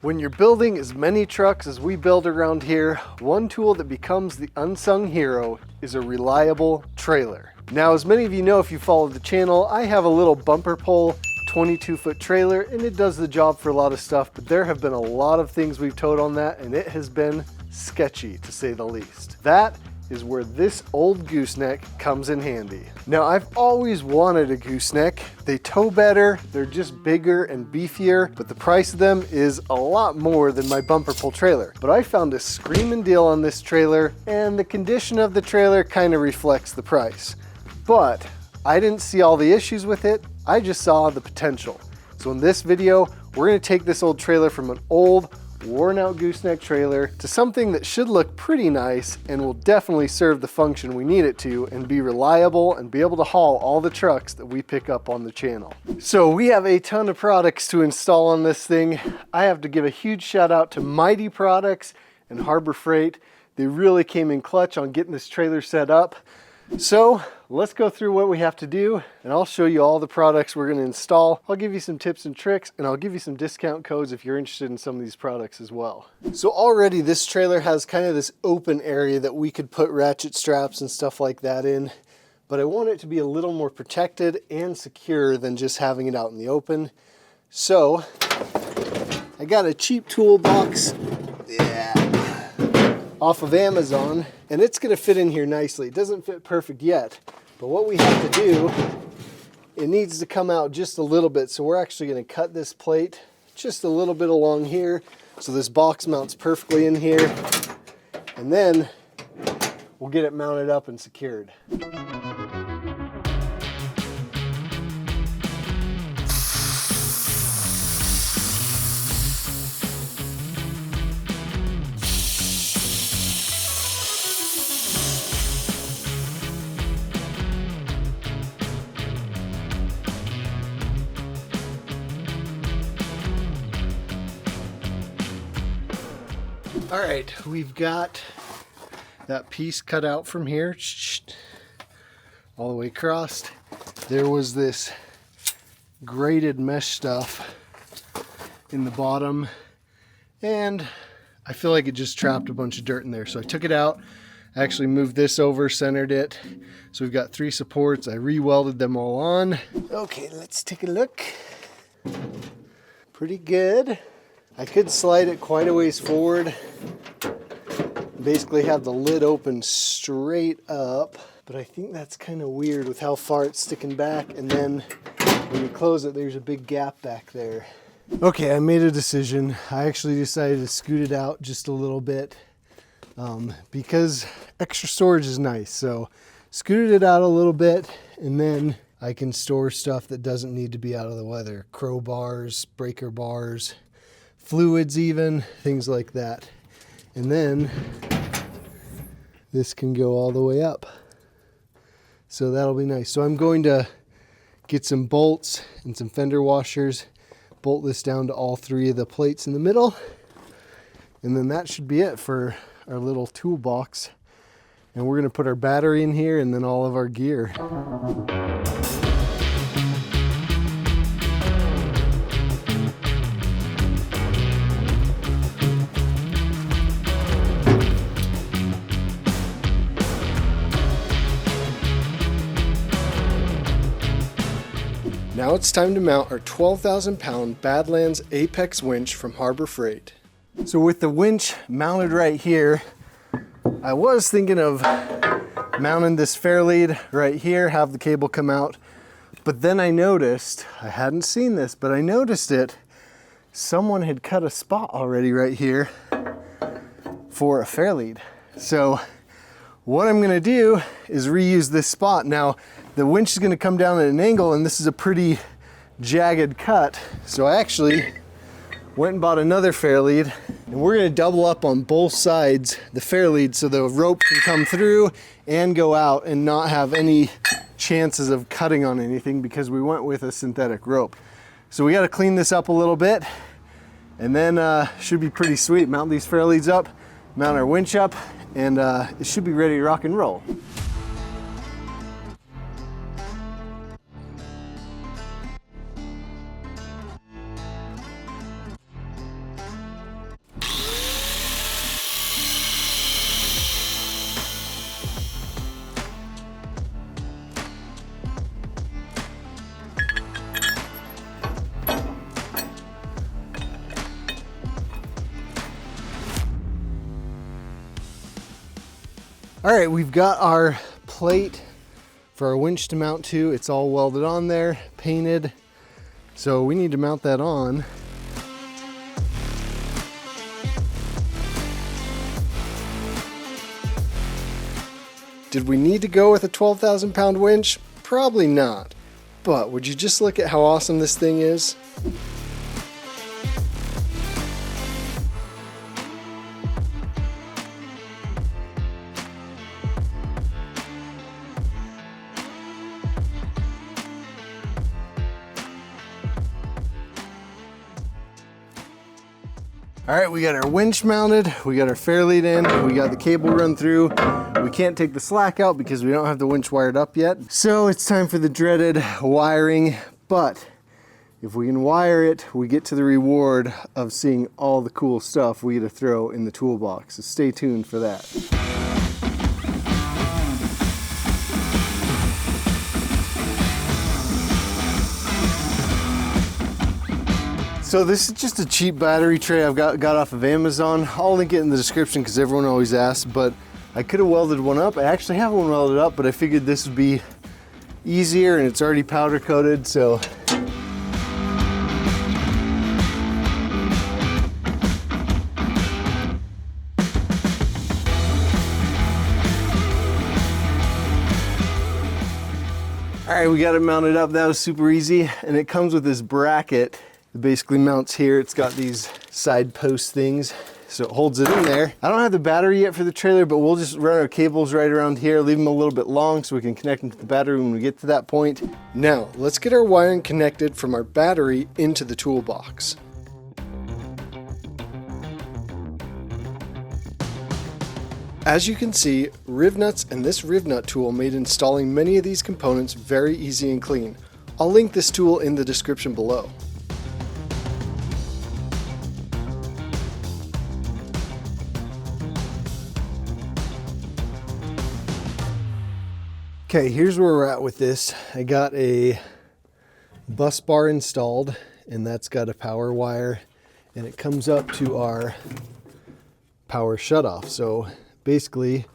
When you're building as many trucks as we build around here, one tool that becomes the unsung hero is a reliable trailer. Now, as many of you know if you follow the channel, I have a little bumper pole 22-foot trailer, and it does the job for a lot of stuff, but there have been a lot of things we've towed on that, and it has been sketchy to say the least. That is where this old gooseneck comes in handy. Now, I've always wanted a gooseneck. They tow better, they're just bigger and beefier, but the price of them is a lot more than my bumper pull trailer. But I found a screaming deal on this trailer, and the condition of the trailer kind of reflects the price. But I didn't see all the issues with it, I just saw the potential. So in this video, we're gonna take this old trailer from an old, worn out gooseneck trailer to something that should look pretty nice and will definitely serve the function we need it to and be reliable and be able to haul all the trucks that we pick up on the channel. So we have a ton of products to install on this thing. I have to give a huge shout out to Mighty Products and Harbor Freight. They really came in clutch on getting this trailer set up. So let's go through what we have to do, and I'll show you all the products we're going to install. I'll give you some tips and tricks, and I'll give you some discount codes if you're interested in some of these products as well. So already this trailer has kind of this open area that we could put ratchet straps and stuff like that in, but I want it to be a little more protected and secure than just having it out in the open. So I got a cheap toolbox off of Amazon, and it's going to fit in here nicely. It doesn't fit perfect yet, but what we have to do, it needs to come out just a little bit. So we're actually going to cut this plate just a little bit along here so this box mounts perfectly in here, and then we'll get it mounted up and secured. All right, we've got that piece cut out from here, all the way across. There was this braided mesh stuff in the bottom, and I feel like it just trapped a bunch of dirt in there. So I took it out, I actually moved this over, centered it. So we've got 3 supports. I re-welded them all on. Okay, let's take a look. Pretty good. I could slide it quite a ways forward, basically have the lid open straight up, but I think that's kind of weird with how far it's sticking back, and then when you close it, there's a big gap back there. Okay, I made a decision. I actually decided to scoot it out just a little bit because extra storage is nice. So scooted it out a little bit, and then I can store stuff that doesn't need to be out of the weather. Crowbars, breaker bars, fluids even, things like that. And then this can go all the way up. So that'll be nice. So I'm going to get some bolts and some fender washers, bolt this down to all 3 of the plates in the middle, and then that should be it for our little toolbox. And we're going to put our battery in here and then all of our gear. Now it's time to mount our 12,000 pound Badlands Apex winch from Harbor Freight. So with the winch mounted right here, I was thinking of mounting this fair lead right here, have the cable come out, but then I noticed, I hadn't seen this, but I noticed it, someone had cut a spot already right here for a fair lead. So what I'm gonna do is reuse this spot. Now, the winch is gonna come down at an angle, and this is a pretty jagged cut. So I actually went and bought another fair lead, and we're gonna double up on both sides the fair lead so the rope can come through and go out and not have any chances of cutting on anything because we went with a synthetic rope. So we gotta clean this up a little bit, and then should be pretty sweet. Mount these fair leads up, mount our winch up, and it should be ready to rock and roll. All right, we've got our plate for our winch to mount to. It's all welded on there, painted. So we need to mount that on. Did we need to go with a 12,000 pound winch? Probably not. But would you just look at how awesome this thing is? All right, we got our winch mounted, we got our fair lead in, we got the cable run through. We can't take the slack out because we don't have the winch wired up yet. So it's time for the dreaded wiring, but if we can wire it, we get to the reward of seeing all the cool stuff we get to throw in the toolbox. So stay tuned for that. So this is just a cheap battery tray I've got off of Amazon. I'll link it in the description because everyone always asks, but I could have welded one up. I actually have one welded up, but I figured this would be easier and it's already powder coated, so. All right, we got it mounted up. That was super easy. And it comes with this bracket. It basically mounts here. It's got these side post things, so it holds it in there. I don't have the battery yet for the trailer, but we'll just run our cables right around here, leave them a little bit long so we can connect them to the battery when we get to that point. Now, let's get our wiring connected from our battery into the toolbox. As you can see, riv nuts and this riv nut tool made installing many of these components very easy and clean. I'll link this tool in the description below. Okay, here's where we're at with this. I got a bus bar installed, and that's got a power wire, and it comes up to our power shutoff. So basically,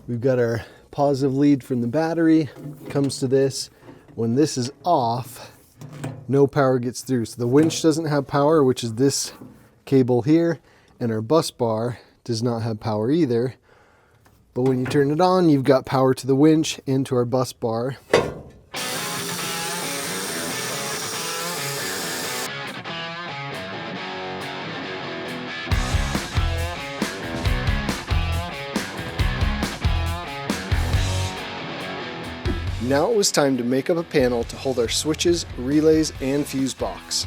we've got our positive lead from the battery, comes to this. When this is off, no power gets through. So the winch doesn't have power, which is this cable here, and our bus bar does not have power either. But when you turn it on, you've got power to the winch and to our bus bar. Now it was time to make up a panel to hold our switches, relays, and fuse box.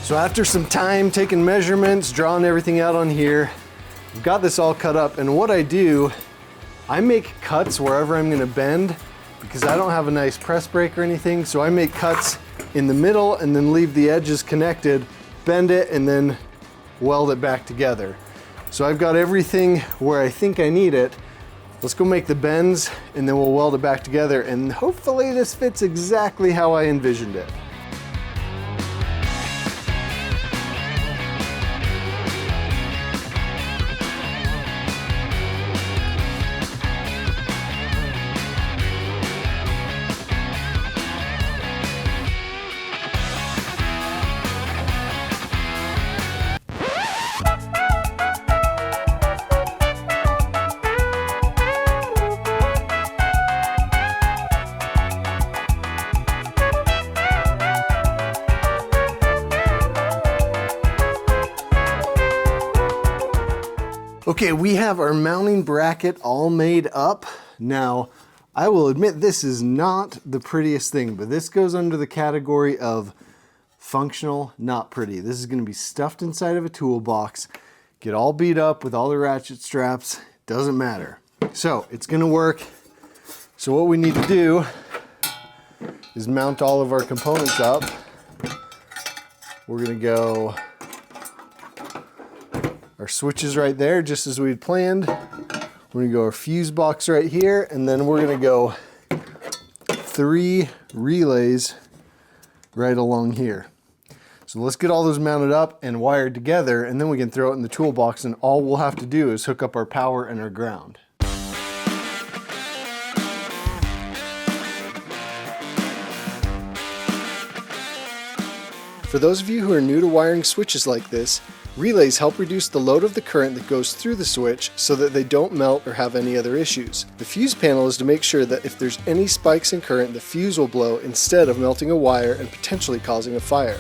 So after some time taking measurements, drawing everything out on here, I've got this all cut up, and what I do, I make cuts wherever I'm gonna bend because I don't have a nice press brake or anything, so I make cuts in the middle and then leave the edges connected, bend it, and then weld it back together. So I've got everything where I think I need it. Let's go make the bends and then we'll weld it back together, and hopefully this fits exactly how I envisioned it. Okay, we have our mounting bracket all made up. Now, I will admit this is not the prettiest thing, but this goes under the category of functional, not pretty. This is gonna be stuffed inside of a toolbox, get all beat up with all the ratchet straps, doesn't matter. So, it's gonna work. So what we need to do is mount all of our components up. We're gonna go our switches right there, just as we had planned. We're gonna go our fuse box right here, and then we're gonna go 3 relays right along here. So let's get all those mounted up and wired together, and then we can throw it in the toolbox, and all we'll have to do is hook up our power and our ground. For those of you who are new to wiring switches like this, relays help reduce the load of the current that goes through the switch so that they don't melt or have any other issues. The fuse panel is to make sure that if there's any spikes in current, the fuse will blow instead of melting a wire and potentially causing a fire.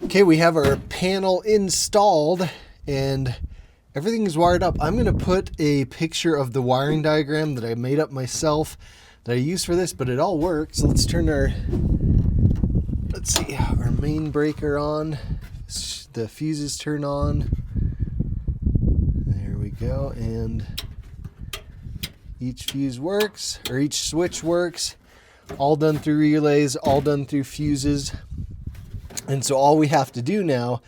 Okay, we have our panel installed and everything is wired up. I'm going to put a picture of the wiring diagram that I made up myself that I use for this, but it all works. Let's turn our main breaker on. The fuses turn on. There we go. And each fuse works, or each switch works. All done through relays, all done through fuses. And so all we have to do now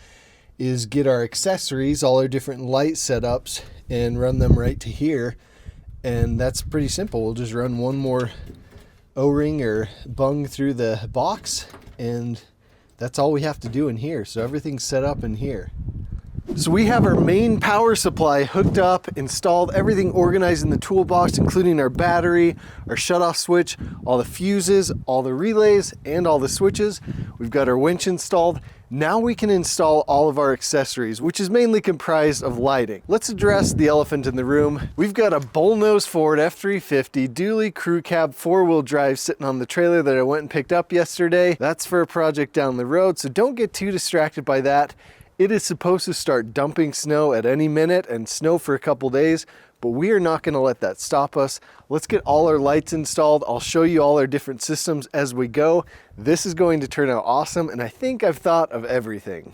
is get our accessories, all our different light setups, and run them right to here. And that's pretty simple. We'll just run one more O-ring or bung through the box, and that's all we have to do in here. So everything's set up in here. So we have our main power supply hooked up, installed, everything organized in the toolbox, including our battery, our shutoff switch, all the fuses, all the relays, and all the switches. We've got our winch installed. Now we can install all of our accessories, which is mainly comprised of lighting. Let's address the elephant in the room. We've got a bullnose Ford F-350 dually crew cab 4-wheel drive sitting on the trailer that I went and picked up yesterday. That's for a project down the road, so don't get too distracted by that. It is supposed to start dumping snow at any minute and snow for a couple days, but we are not going to let that stop us. Let's get all our lights installed. I'll show you all our different systems as we go. This is going to turn out awesome, and I think I've thought of everything.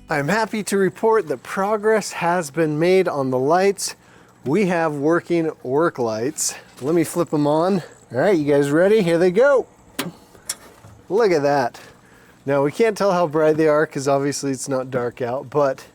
I'm happy to report that progress has been made on the lights. We have working work lights. Let me flip them on. All right, you guys ready? Here they go. Look at that. Now we can't tell how bright they are because obviously it's not dark out, but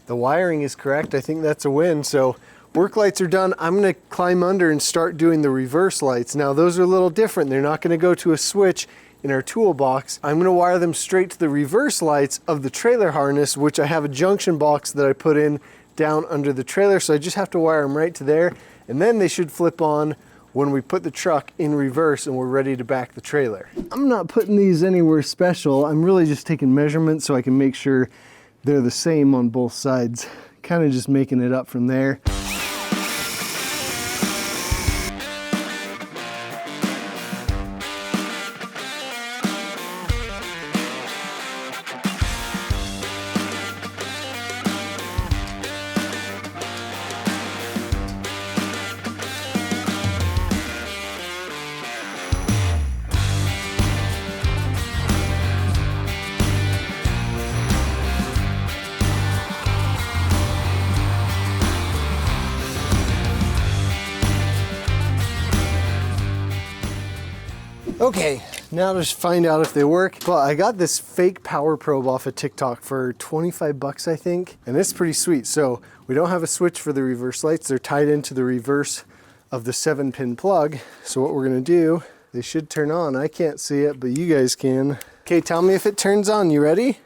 the wiring is correct. I think that's a win. So work lights are done. I'm gonna climb under and start doing the reverse lights. Now those are a little different. They're not gonna go to a switch in our toolbox. I'm gonna wire them straight to the reverse lights of the trailer harness, which I have a junction box that I put in down under the trailer. So I just have to wire them right to there, and then they should flip on when we put the truck in reverse and we're ready to back the trailer. I'm not putting these anywhere special. I'm really just taking measurements so I can make sure they're the same on both sides. Kind of just making it up from there. Okay, now to find out if they work. Well, I got this fake power probe off of TikTok for 25 bucks, I think, and it's pretty sweet. So we don't have a switch for the reverse lights. They're tied into the reverse of the 7-pin plug. So what we're gonna do, they should turn on. I can't see it, but you guys can. Okay, tell me if it turns on. You ready?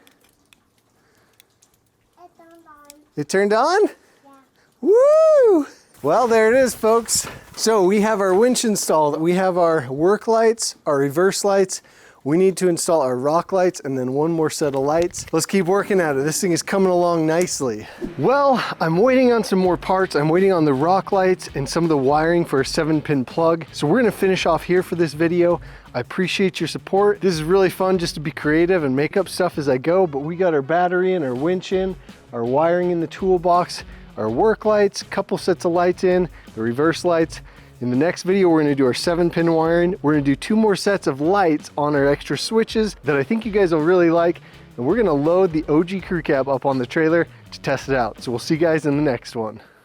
It turned on. It turned on? Yeah. Woo! Well, there it is, folks. So we have our winch installed. We have our work lights, our reverse lights. We need to install our rock lights and then one more set of lights. Let's keep working at it. This thing is coming along nicely. Well, I'm waiting on some more parts. I'm waiting on the rock lights and some of the wiring for a 7-pin plug. So we're gonna finish off here for this video. I appreciate your support. This is really fun just to be creative and make up stuff as I go, but we got our battery and our winch in, our wiring in the toolbox, our work lights, a couple sets of lights in, the reverse lights. In the next video, we're gonna do our 7-pin wiring. We're gonna do 2 more sets of lights on our extra switches that I think you guys will really like. And we're gonna load the OG crew cab up on the trailer to test it out. So we'll see you guys in the next one.